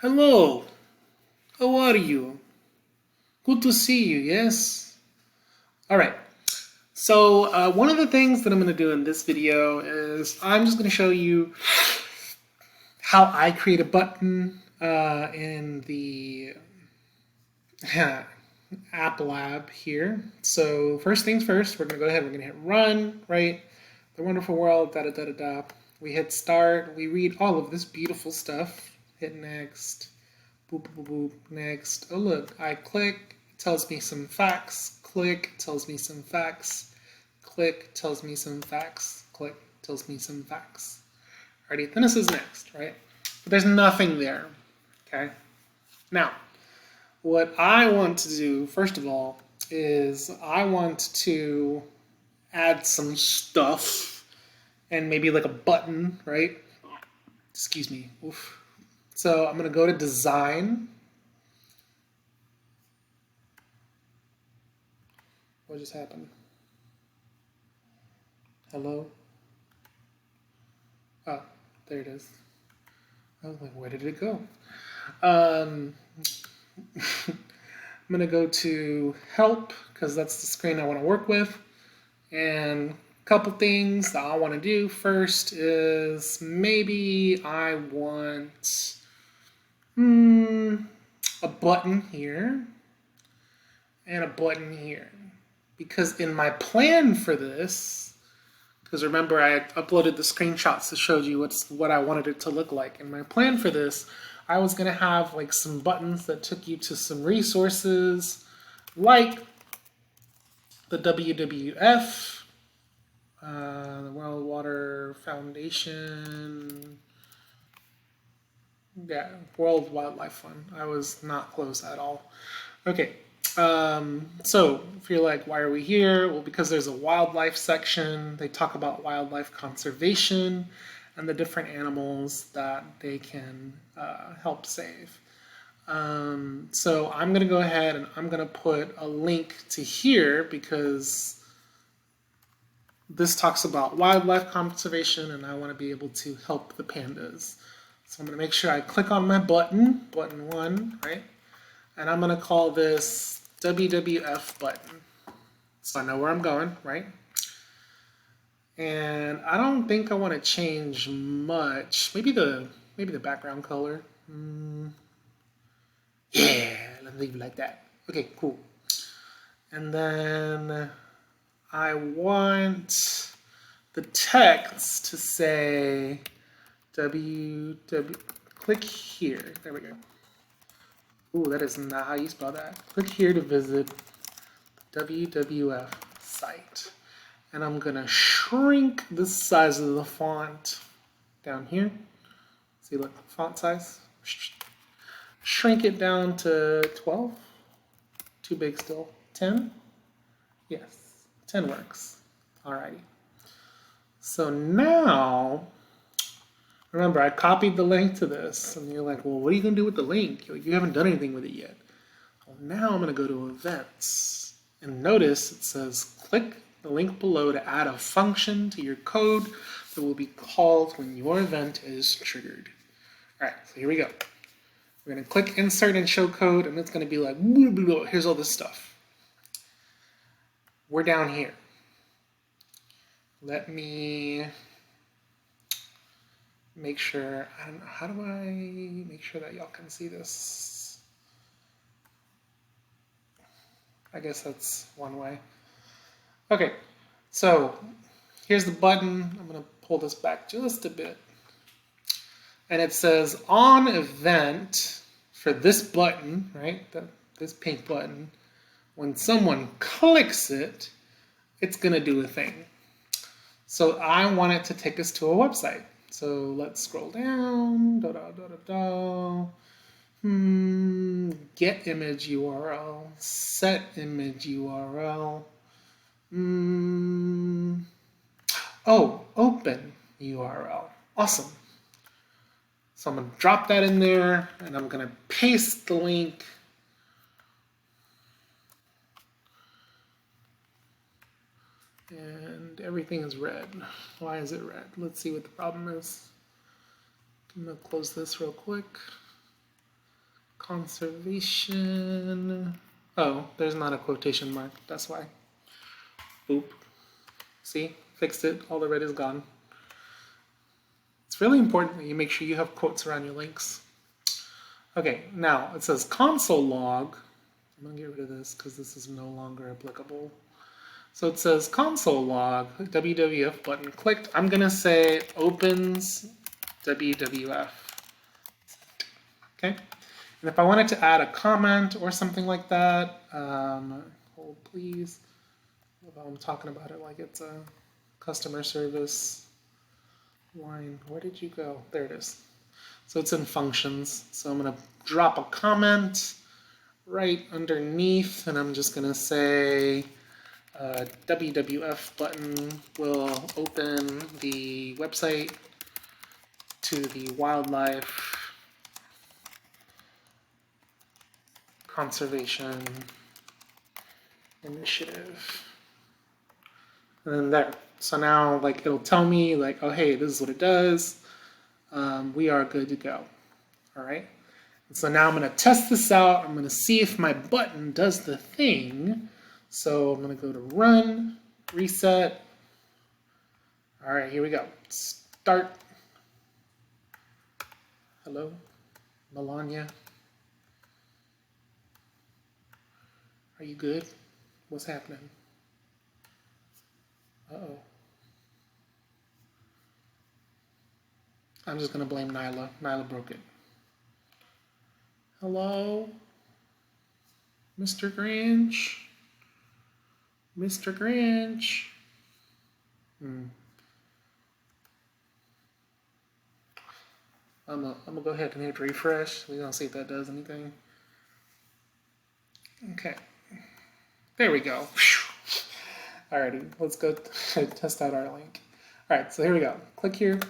Hello, how are you? Good to see you, yes? Alright, so one of the things that I'm going to do in this video is I'm just going to show you how I create a button in the app lab here. So first things first, we're going to go ahead, we're going to hit run, right? The wonderful world, da da da da da. We hit start, we read all of this beautiful stuff, hit next. Boop, boop, boop, next. Oh, look, I click, tells me some facts. Click, tells me some facts. Click, tells me some facts. Click, tells me some facts. Alrighty, then this is next, right? But there's nothing there, okay? Now, what I want to do, first of all, is I want to add some stuff and maybe like a button, right? Excuse me. Oof. So I'm going to go to design. What just happened? Hello? Oh, there it is. I was like, where did it go? I'm going to go to help because that's the screen I want to work with. And a couple things that I want to do first is maybe I want a button here and a button here. Because in my plan for this, because remember I uploaded the screenshots that showed you what I wanted it to look like. In my plan for this, I was going to have like some buttons that took you to some resources like the WWF, the World Water Foundation, yeah, World Wildlife Fund. I was not close at all. Okay, so if you're like, why are we here? Well, because there's a wildlife section. They talk about wildlife conservation and the different animals that they can help save. So I'm going to go ahead and I'm going to put a link to here because this talks about wildlife conservation and I want to be able to help the pandas. So I'm going to make sure I click on my button, button 1, right? And I'm going to call this WWF button. So I know where I'm going, right? And I don't think I want to change much. Maybe the background color. Yeah, let's leave it like that. Okay, cool. And then I want the text to say click here. There we go. Ooh, that is not how you spell that. Click here to visit the WWF site. And I'm going to shrink the size of the font down here. See, look, font size. Shrink it down to 12. Too big still. 10? Yes, 10 works. Alrighty. So now, remember, I copied the link to this. And you're like, well, what are you going to do with the link? You haven't done anything with it yet. Well, now I'm going to go to events. And notice it says click the link below to add a function to your code that will be called when your event is triggered. All right, so here we go. We're going to click insert and show code, and it's going to be like, here's all this stuff. We're down here. Let me make sure, I don't know, how do I make sure that y'all can see this? I guess that's one way. Okay, so here's the button. I'm going to pull this back just a bit. And it says on event for this button, right? This pink button, when someone clicks it, it's going to do a thing. So I want it to take us to a website. So let's scroll down. Get image URL. Set image URL. Oh, open URL. Awesome. So I'm going to drop that in there, and I'm going to paste the link. And everything is red. Why is it red? Let's see what the problem is. I'm going to close this real quick. conservation. Oh, there's not a quotation mark. That's why. Boop. See? Fixed it. All the red is gone. It's really important that you make sure you have quotes around your links. Okay, now it says console log. I'm going to get rid of this because this is no longer applicable. So it says console log, WWF button clicked. I'm going to say opens WWF. Okay. And if I wanted to add a comment or something like that, hold please. I'm talking about it like it's a customer service line. Where did you go? There it is. So it's in functions. So I'm going to drop a comment right underneath, and I'm just going to say WWF button will open the website to the wildlife conservation initiative. And then there. So now, like, it'll tell me, like, oh, hey, this is what it does. We are good to go. All right. And so now I'm going to test this out. I'm going to see if my button does the thing. So I'm going to go to run, reset. All right, here we go. Start. Hello, Melania. Are you good? What's happening? Uh-oh. I'm just going to blame Nyla. Nyla broke it. Hello? Mr. Grinch? Mr. Grinch? I'm gonna go ahead and hit refresh. We're gonna see if that does anything. Okay. There we go. Alrighty, let's go test out our link. Alright, so here we go. Click here.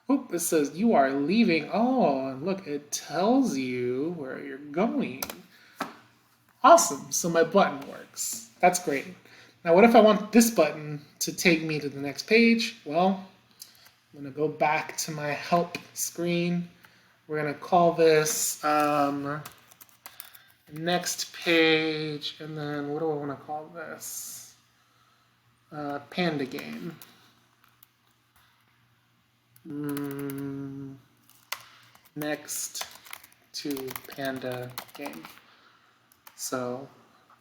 Oop, it says you are leaving. Oh, and look, it tells you where you're going. Awesome, so my button works. That's great. Now what if I want this button to take me to the next page? Well, I'm gonna go back to my help screen. We're gonna call this next page, and then what do I wanna call this? Panda game. Next to Panda game. So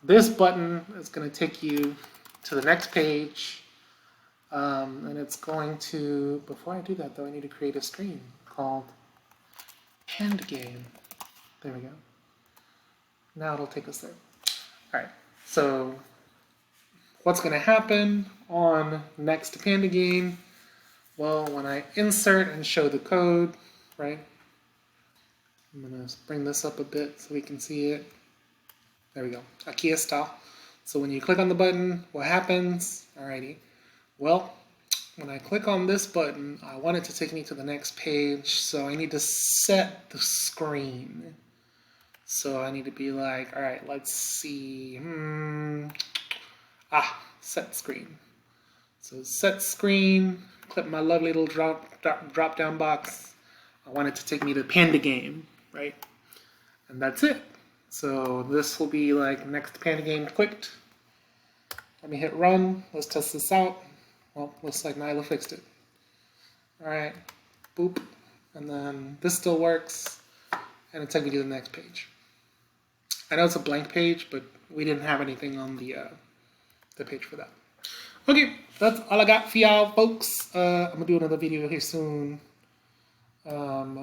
this button is going to take you to the next page, and it's going to, before I do that though, I need to create a stream called Panda Game. There we go. Now it'll take us there. All right, so what's going to happen on next to Panda Game? Well, when I insert and show the code, right, I'm going to bring this up a bit so we can see it. There we go. Aquí está. So when you click on the button, what happens? Alrighty. Well, when I click on this button, I want it to take me to the next page, so I need to set the screen. So I need to be like, all right, let's see. Set screen. So set screen, click my lovely little drop down box. I want it to take me to Panda Game, right? And that's it. So this will be like next Panda Game clicked. Let me hit run. Let's test this out. Well, looks like Nyla fixed it. All right, boop. And then this still works. And it took me to the next page. I know it's a blank page, but we didn't have anything on the page for that. Okay, that's all I got for y'all, folks. I'm gonna do another video here soon. Bye.